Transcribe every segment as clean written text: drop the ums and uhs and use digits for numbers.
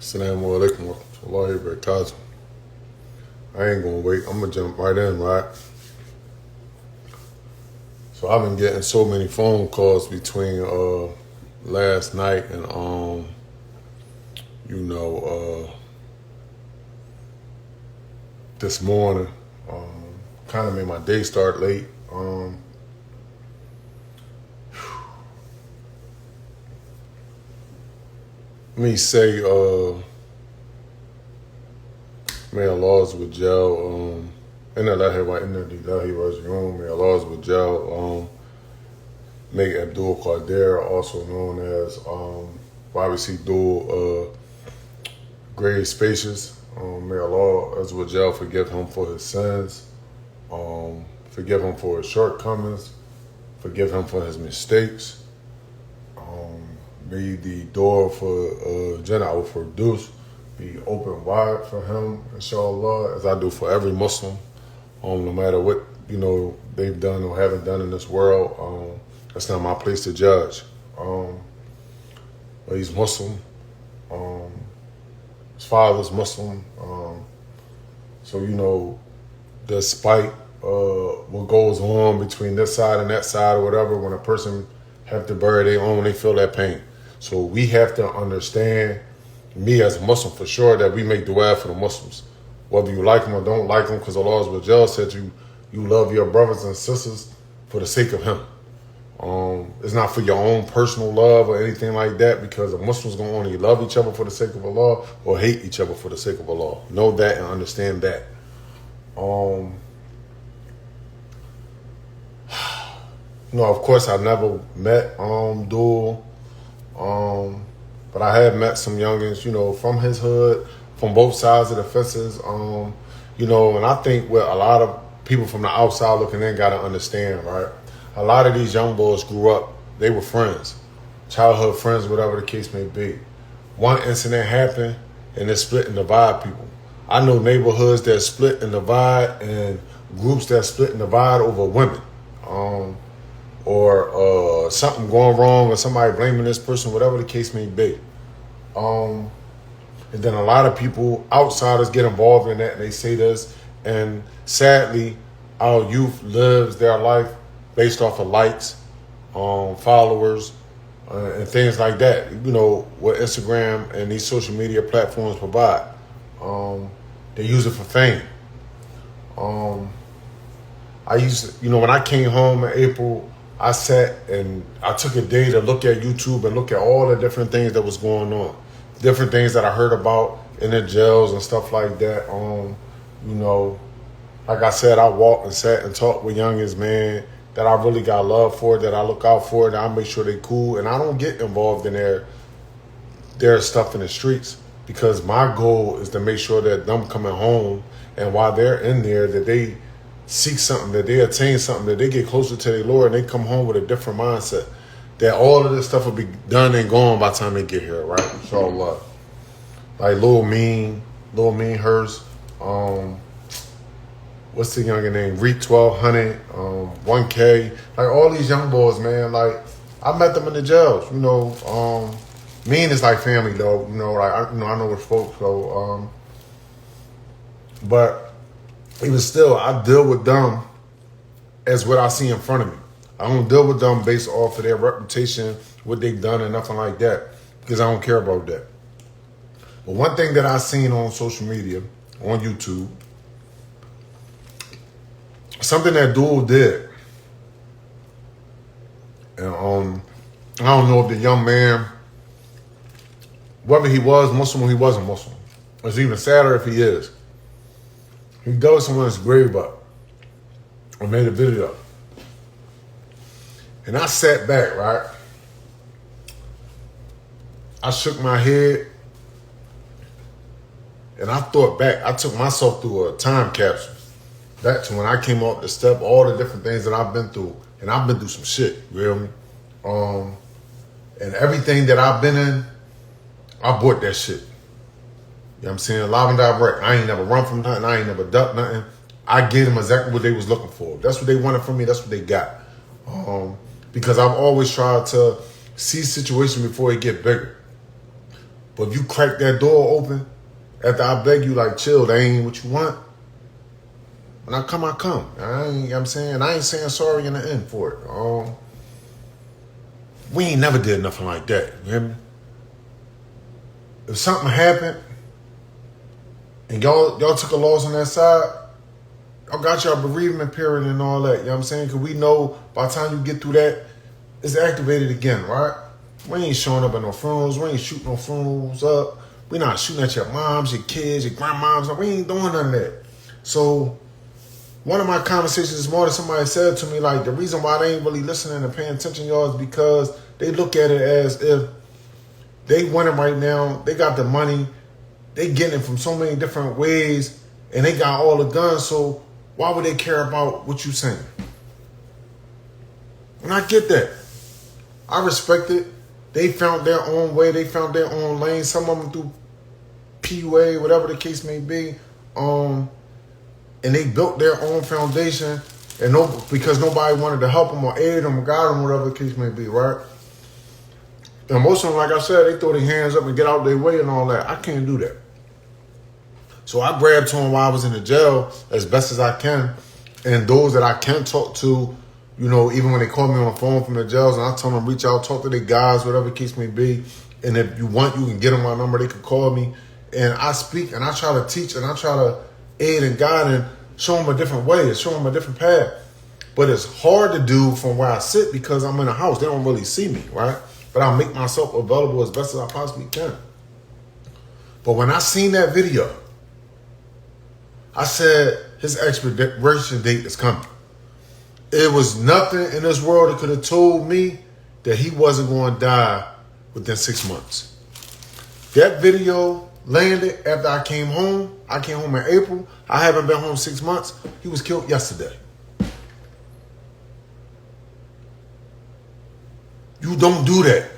Assalamu alaikum wa rahmatullahi wa barakatuh. I ain't gonna wait. I'm gonna jump right in, right? So I've been getting so many phone calls between last night and this morning. Kind of made my day start late. Let me say, may Allah's with Joe. May Allah's with Joe. May Abdul Qadir, also known as YBC Dul, grave spacious. May Allah as with Joe forgive him for his sins, forgive him for his shortcomings, forgive him for his mistakes. May the door for Jannah al-Firdaus be open wide for him, inshallah, as I do for every Muslim, no matter what, they've done or haven't done in this world. That's not my place to judge. But he's Muslim. His father's Muslim. So, despite what goes on between this side and that side or whatever, when a person have to bury their own, they feel that pain. So we have to understand, me as a Muslim for sure, that we make dua for the Muslims. Whether you like them or don't like them, because Allah's Wajal said you love your brothers and sisters for the sake of him. It's not for your own personal love or anything like that, because a Muslim's going to only love each other for the sake of Allah or hate each other for the sake of Allah. Know that and understand that. Of course, I never met Dul, but I have met some youngins, from his hood, from both sides of the fences, and I think what a lot of people from the outside looking in got to understand, right? A lot of these young boys grew up, they were friends, childhood friends, whatever the case may be. One incident happened, and it split and divide people. I know neighborhoods that split and divide, and groups that split and divide over women. Or something going wrong, or somebody blaming this person, whatever the case may be. And then a lot of people, outsiders, get involved in that, and they say this. And sadly, our youth lives their life based off of likes, followers, and things like that. What Instagram and these social media platforms provide. They use it for fame. I used to, when I came home in April, I sat and I took a day to look at YouTube and look at all the different things that was going on. Different things that I heard about in the jails and stuff like that. Like I said, I walked and sat and talked with youngins, man, that I really got love for, that I look out for, that I make sure they cool. And I don't get involved in their stuff in the streets, because my goal is to make sure that them coming home, and while they're in there, that they seek something, that they attain something, that they get closer to their Lord, and they come home with a different mindset. That all of this stuff will be done and gone by the time they get here, right? Inshallah. Like Lil Mean Hurst, what's the younger name? Reek 1200, 1K, like all these young boys, man. Like I met them in the jails. Mean is like family though. I know which folks go. But even still, I deal with them as what I see in front of me. I don't deal with them based off of their reputation, what they've done, and nothing like that, because I don't care about that. But one thing that I seen on social media, on YouTube, something that Dul did, and I don't know if the young man, whether he was Muslim or he wasn't Muslim, it's even sadder if he is. He dug someone's grave up or made a video. And I sat back, right? I shook my head and I thought back. I took myself through a time capsule. Back to when I came off the step, all the different things that I've been through. And I've been through some shit, you feel me? And everything that I've been in, I bought that shit. You know what I'm saying? Live and direct. I ain't never run from nothing. I ain't never ducked nothing. I gave them exactly what they was looking for. That's what they wanted from me. That's what they got. Because I've always tried to see situations before it get bigger. But if you crack that door open, after I beg you, like, chill, that ain't what you want. When I come, I come. I ain't saying sorry in the end for it. We ain't never did nothing like that. You hear me? If something happened and y'all took a loss on that side, y'all got your bereavement period and all that. You know what I'm saying? Because we know by the time you get through that, it's activated again, right? We ain't showing up at no funerals. We ain't shooting no funerals up. We not shooting at your moms, your kids, your grandmoms. We ain't doing none of that. So one of my conversations this morning, somebody said to me, like, the reason why they ain't really listening and paying attention, y'all, is because they look at it as if they winning right now. They got the money. They getting it from so many different ways, and they got all the guns. So why would they care about what you saying? And I get that. I respect it. They found their own way. They found their own lane. Some of them through PUA, whatever the case may be. And they built their own foundation, and because nobody wanted to help them or aid them or guide them, whatever the case may be, right? And most of them, like I said, they throw their hands up and get out their way and all that. I can't do that. So I grabbed to them while I was in the jail as best as I can. And those that I can talk to, you know, even when they call me on the phone from the jails, and I tell them reach out, talk to their guys, whatever the case may be. And if you want, you can get them my number. They can call me. And I speak and I try to teach and I try to aid and guide and show them a different way and show them a different path. But it's hard to do from where I sit because I'm in a house. They don't really see me, right? But I'll make myself available as best as I possibly can. But when I seen that video, I said his expiration date is coming. It was nothing in this world that could have told me that he wasn't going to die within 6 months. That video landed after I came home. I came home in April. I haven't been home 6 months. He was killed yesterday. You don't do that.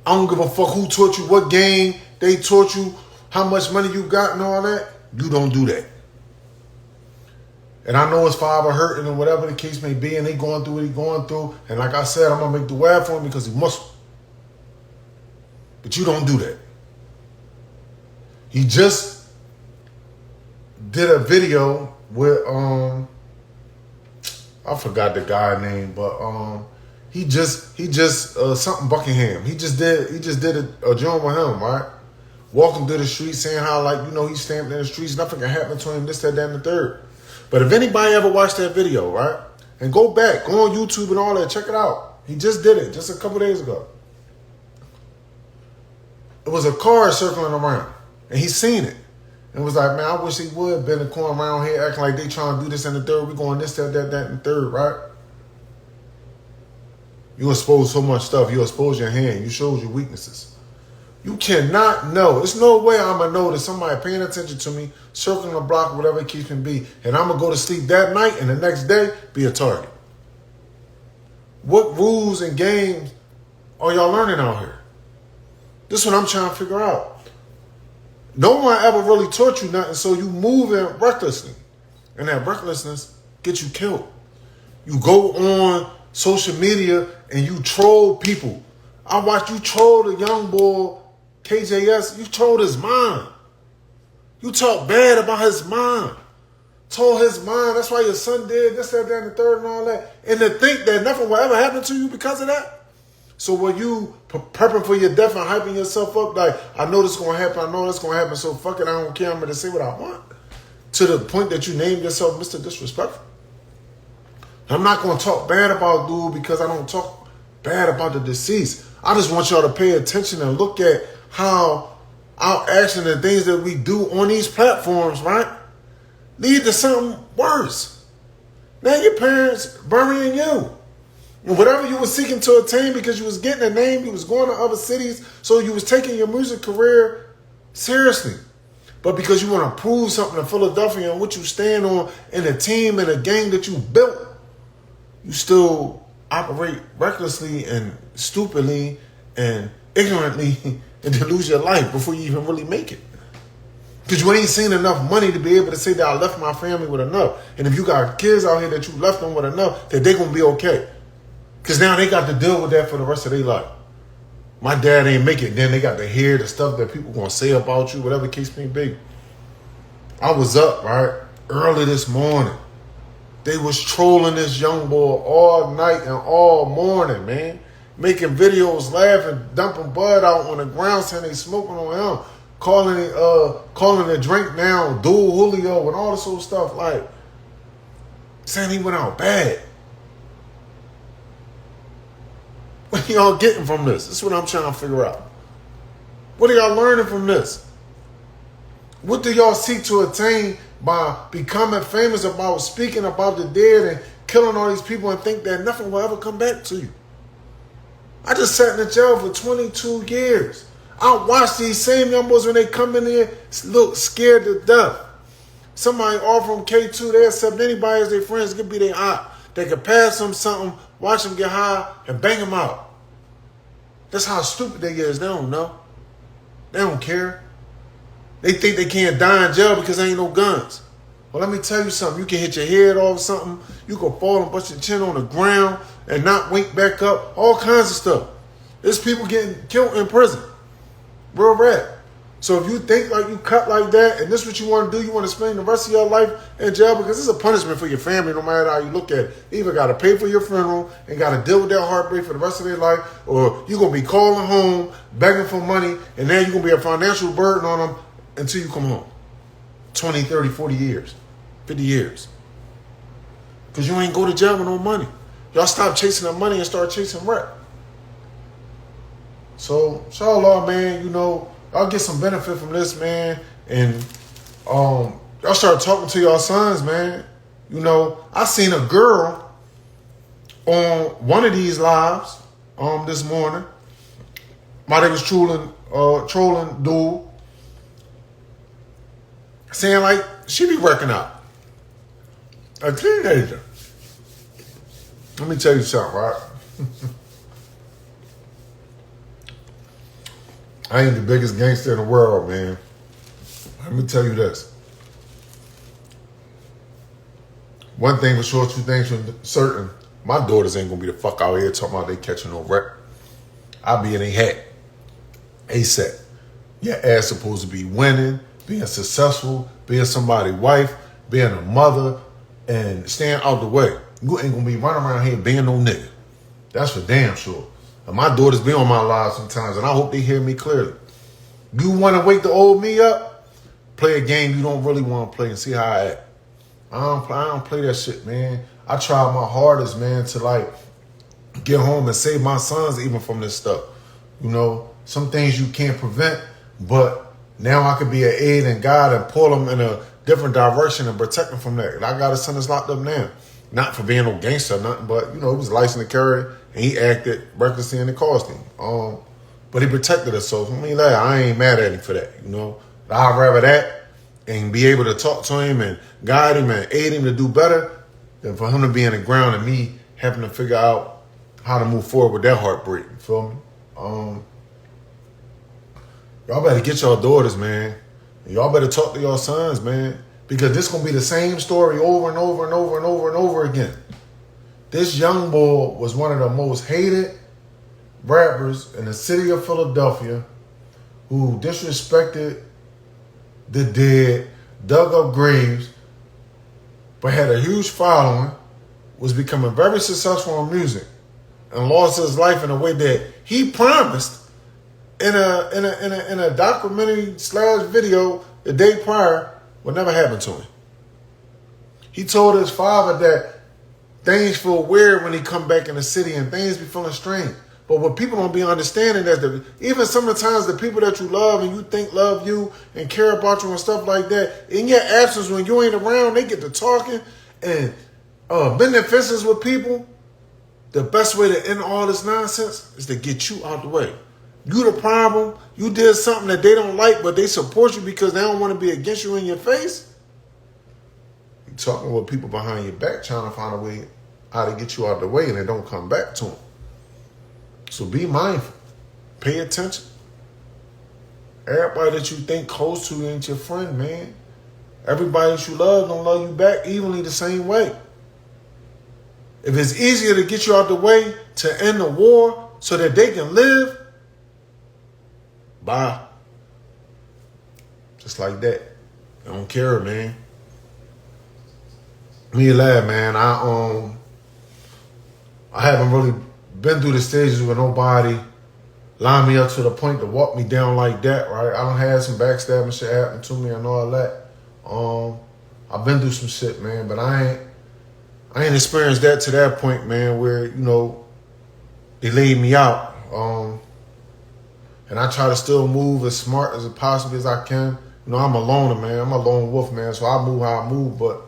I don't give a fuck who taught you, what game they taught you, how much money you got and all that. You don't do that. And I know his father hurting and whatever the case may be, and they going through what he going through. And like I said, I'm going to make the way for him because he Muslim. But you don't do that. He just did a video with, I forgot the guy's name, but he just something Buckingham. He just did a joint with him, right? Walking through the streets saying how, like, you know, he's stamped in the streets, nothing can happen to him, this, that, and the third. But if anybody ever watched that video, right, and go back, go on YouTube and all that, check it out. He just did it just a couple days ago. It was a car circling around, and he seen it. And was like, man, I wish he would have been going around here acting like they trying to do this and the third. We going this, that, and the third, right? You expose so much stuff. You expose your hand. You shows your weaknesses. You cannot know. There's no way I'm going to know that somebody paying attention to me, circling the block, whatever it keeps me be, and I'm going to go to sleep that night and the next day be a target. What rules and games are y'all learning out here? This is what I'm trying to figure out. No one ever really taught you nothing, so you moving recklessly. And that recklessness gets you killed. You go on social media and you troll people. I watched you troll the young boy, KJS. You trolled his mom. You talk bad about his mom. Told his mom, that's why your son did this, that, and the third and all that. And to think that nothing will ever happen to you because of that. So when you prepping for your death and hyping yourself up, like, I know this is going to happen, I know this is going to happen, so fuck it, I don't care, I'm going to say what I want. To the point that you name yourself Mr. Disrespectful. I'm not going to talk bad about dude because I don't talk bad about the deceased. I just want y'all to pay attention and look at how our action and things that we do on these platforms, right, lead to something worse. Now your parents burying you. And whatever you were seeking to attain because you was getting a name, you was going to other cities, so you was taking your music career seriously. But because you want to prove something to Philadelphia and what you stand on and the team and the gang that you built, you still operate recklessly and stupidly and ignorantly and to lose your life before you even really make it. Because you ain't seen enough money to be able to say that I left my family with enough. And if you got kids out here that you left them with enough, that they're going to be okay. Because now they got to deal with that for the rest of their life. My dad ain't make it. Then they got to hear the stuff that people gonna say about you, whatever the case may be. I was up, right, early this morning. They was trolling this young boy all night and all morning, man. Making videos, laughing, dumping bud out on the ground, saying they smoking on him, calling the drink down, Dul Julio, and all this old stuff, like saying he went out bad. What are y'all getting from this? This is what I'm trying to figure out. What are y'all learning from this? What do y'all seek to attain by becoming famous about speaking about the dead and killing all these people and think that nothing will ever come back to you? I just sat in the jail for 22 years. I watch these same young boys when they come in here, look scared to death. Somebody offer them K2, they accept anybody as their friends, could be their aunt. They could pass them something, watch them get high, and bang them out. That's how stupid they is. They don't know. They don't care. They think they can't die in jail because there ain't no guns. Well, let me tell you something. You can hit your head off something. You can fall and bust your chin on the ground and not wake back up. All kinds of stuff. There's people getting killed in prison. Real rap. So if you think like you cut like that and this is what you want to do, you want to spend the rest of your life in jail because it's a punishment for your family no matter how you look at it. You either got to pay for your funeral and got to deal with that heartbreak for the rest of their life, or you're going to be calling home, begging for money, and then you're going to be a financial burden on them until you come home. 20, 30, 40 years, 50 years. Because you ain't go to jail with no money. Y'all stop chasing the money and start chasing rap. So, inshallah, man, you know, y'all get some benefit from this, man. And y'all start talking to y'all sons, man. You know, I seen a girl on one of these lives this morning while they was trolling Dul, saying like she be working out. A teenager. Let me tell you something, right? I ain't the biggest gangster in the world, man. Let me tell you this. One thing for sure, two things for certain. My daughters ain't gonna be the fuck out here talking about they catching no rep. I'll be in a hat. ASAP. Your ass supposed to be winning, being successful, being somebody's wife, being a mother, and staying out the way. You ain't gonna be running around here being no nigga. That's for damn sure. And my daughters be on my live sometimes, and I hope they hear me clearly. You want to wake the old me up? Play a game you don't really want to play and see how I act. I don't play that shit, man. I try my hardest, man, to like get home and save my sons even from this stuff. You know, some things you can't prevent, but now I could be an aid and guide and pull them in a different direction and protect them from that. And I got a son that's locked up now. Not for being no gangster or nothing, but, you know, he was licensed to carry and he acted recklessly and it cost him. But he protected us, so I mean, like, I ain't mad at him for that, you know. I'd rather that and be able to talk to him and guide him and aid him to do better than for him to be in the ground and me having to figure out how to move forward with that heartbreak. You feel me? Y'all better get y'all daughters, man. Y'all better talk to y'all sons, man. Because this gonna be the same story over and over and over and over and over again. This young boy was one of the most hated rappers in the city of Philadelphia who disrespected the dead, dug up graves, but had a huge following, was becoming very successful in music, and lost his life in a way that he promised in a documentary / video the day prior would never happen to him. He told his father that things feel weird when he come back in the city and things be feeling strange. But what people don't be understanding is that even sometimes the people that you love and you think love you and care about you and stuff like that, in your absence when you ain't around, they get to talking and bending fences with people. The best way to end all this nonsense is to get you out the way. You the problem. You did something that they don't like, but they support you because they don't want to be against you in your face. You talking with people behind your back trying to find a way how to get you out the way and it don't come back to them. So be mindful. Pay attention. Everybody that you think close to ain't your friend, man. Everybody that you love don't love you back evenly the same way. If it's easier to get you out the way to end the war so that they can live, Bye. Just like that. I don't care, man. Me and lad, man, I haven't really been through the stages where nobody lined me up to the point to walk me down like that, right? I done had some backstabbing shit happen to me and all that. I've been through some shit, man, but I ain't experienced that to that point, man, where, you know, they laid me out. And I try to still move as smart as possibly as I can. You know, I'm a loner, man. I'm a lone wolf, man, so I move how I move, but,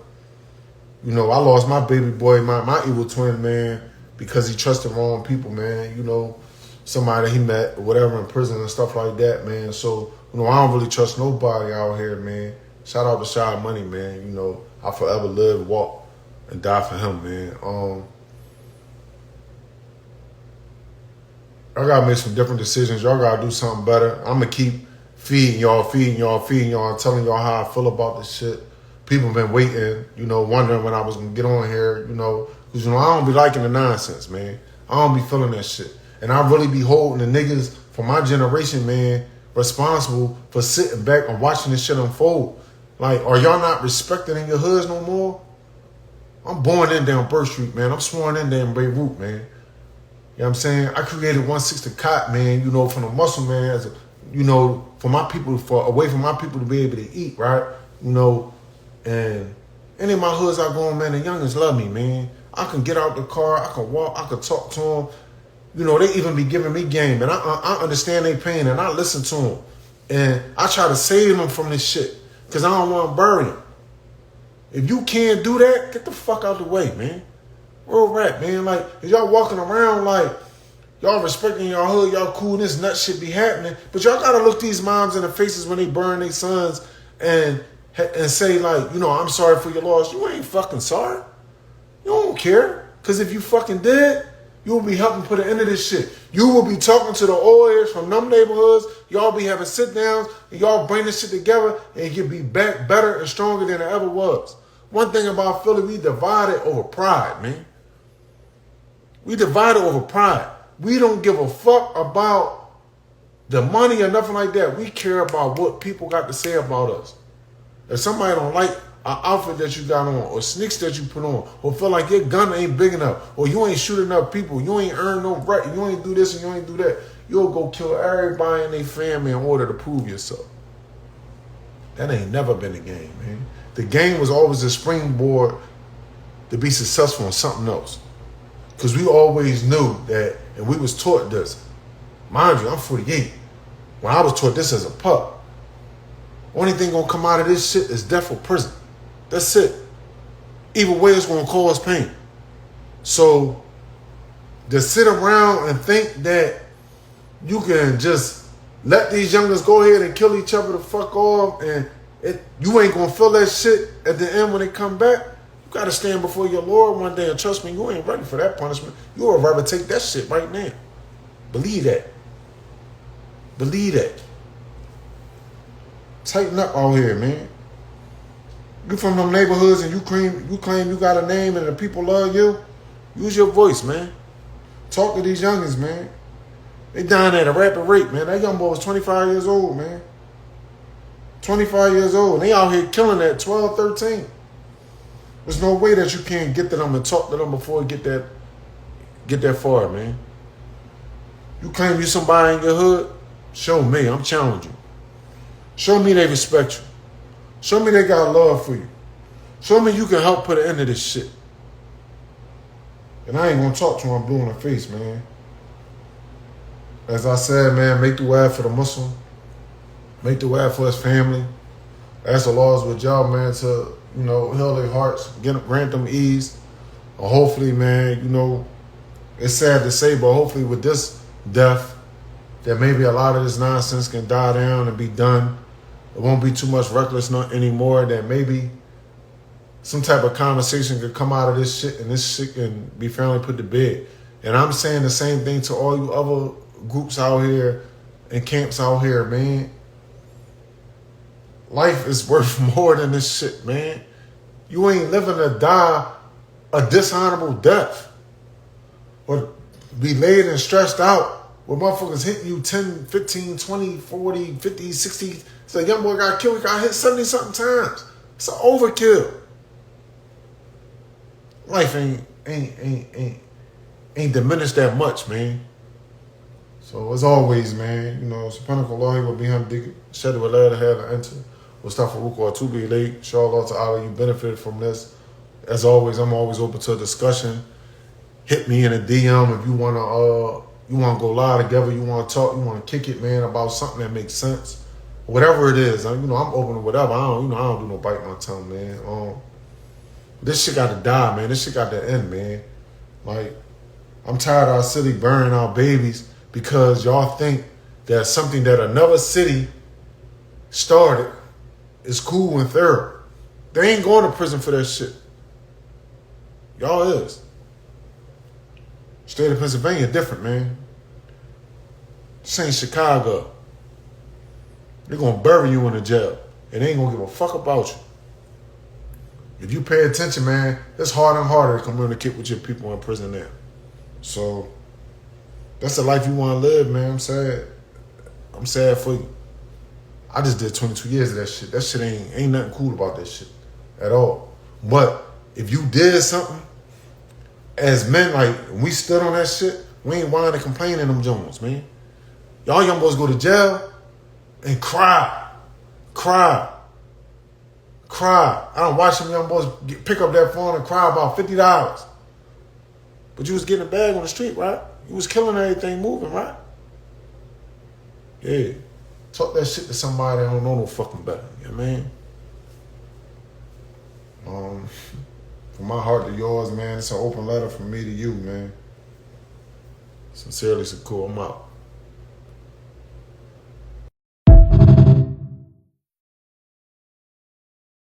you know, I lost my baby boy, my evil twin, man, because he trusted wrong people, man. You know, somebody he met or whatever in prison and stuff like that, man. So, you know, I don't really trust nobody out here, man. Shout out to Shy Money, man. You know, I forever live, walk, and die for him, man. I gotta make some different decisions. Y'all gotta do something better. I'm gonna keep feeding y'all, and telling y'all how I feel about this shit. People been waiting, you know, wondering when I was gonna get on here, you know, because, you know, I don't be liking the nonsense, man. I don't be feeling that shit. And I really be holding the niggas from my generation, man, responsible for sitting back and watching this shit unfold. Like, are y'all not respected in your hoods no more? I'm born in down Burr Street, man. I'm sworn in down Beirut, man. You know what I'm saying? I created 160 Cot, man, you know, from the muscle, man, as a, you know, for my people, away from my people to be able to eat, right? You know, and any of my hoods I go on, man, the youngins love me, man. I can get out the car, I can walk, I can talk to them. You know, they even be giving me game, and I understand their pain, and I listen to them. And I try to save them from this shit, because I don't want to bury them. If you can't do that, get the fuck out the way, man. Real rap, man. Like, if y'all walking around like y'all respecting y'all hood, y'all cool, this nut shit be happening, but y'all gotta look these moms in the faces when they burn their sons and say, like, you know, I'm sorry for your loss. You ain't fucking sorry. You don't care. Because if you fucking did, you will be helping put an end to this shit. You will be talking to the old heads from them neighborhoods. Y'all be having sit-downs, and y'all bring this shit together, and it can be back better and stronger than it ever was. One thing about Philly, we divided over pride, man. We divided over pride. We don't give a fuck about the money or nothing like that. We care about what people got to say about us. If somebody don't like an outfit that you got on, or sneaks that you put on, or feel like your gun ain't big enough, or you ain't shooting enough people, you ain't earned no right, you ain't do this and you ain't do that, you'll go kill everybody in their family in order to prove yourself. That ain't never been the game, man. The game was always a springboard to be successful in something else. Because we always knew that, and we was taught this. Mind you, I'm 48. When I was taught this as a pup, only thing gonna come out of this shit is death or prison. That's it. Either way, it's gonna cause pain. So, to sit around and think that you can just let these youngers go ahead and kill each other the fuck off, and you ain't gonna feel that shit at the end when they come back. You gotta stand before your Lord one day, and trust me, you ain't ready for that punishment. You would rather take that shit right now. Believe that. Believe that. Tighten up out here, man. You from them neighborhoods and you claim you got a name and the people love you. Use your voice, man. Talk to these youngins, man. They dying at a rapid rate, man. That young boy was 25 years old, man. 25 years old. And they out here killing at 12, 13. There's no way that you can't get to them and talk to them before you get that far, man. You claim you somebody in your hood? Show me. I'm challenging. Show me they respect you. Show me they got love for you. Show me you can help put an end to this shit. And I ain't gonna talk to him blue in the face, man. As I said, man, make the way for the Muslim. Make the way for his family. Ask the laws with y'all, man, to, you know, heal their hearts, grant them ease. And hopefully, man, you know, it's sad to say, but hopefully with this death, that maybe a lot of this nonsense can die down and be done. It won't be too much recklessness anymore. That maybe some type of conversation could come out of this shit, and this shit can be finally put to bed. And I'm saying the same thing to all you other groups out here and camps out here, man. Life is worth more than this shit, man. You ain't living to die a dishonorable death or be laid and stressed out where motherfuckers hitting you 10, 15, 20, 40, 50, 60. It's a young boy got killed, he got hit 70-something times. It's an overkill. Life ain't diminished that much, man. So as always, man, you know, Subhanahu wa bihamdihi dik shadu wa la ilaha illa anta wastaghfiruka wa atubu ilayk. Inshallah ta'ala, you benefited from this. As always, I'm always open to a discussion. Hit me in a DM if you wanna go live together, you wanna talk, you wanna kick it, man, about something that makes sense. Whatever it is, you know, I'm open to whatever. I don't do no bite my tongue, man. This shit gotta die, man. This shit got to end, man. Like, I'm tired of our city burning our babies because y'all think that something that another city started is cool and thorough. They ain't going to prison for that shit. Y'all is. State of Pennsylvania different, man. This ain't Chicago. They're going to bury you in a jail. And they ain't going to give a fuck about you. If you pay attention, man, it's harder and harder to communicate with your people in prison now. So, that's the life you want to live, man. I'm sad. I'm sad for you. I just did 22 years of that shit. That shit ain't nothing cool about that shit at all. But if you did something, as men, like, we stood on that shit, we ain't whining and complaining them Jones, man. Y'all young boys go to jail and cry. I don't watch them young boys pick up that phone and cry about $50. But you was getting a bag on the street, right? You was killing everything moving, right? Yeah. Talk that shit to somebody that don't know no fucking better. You know what I mean? From my heart to yours, man, it's an open letter from me to you, man. Sincerely, Shakur, I'm out.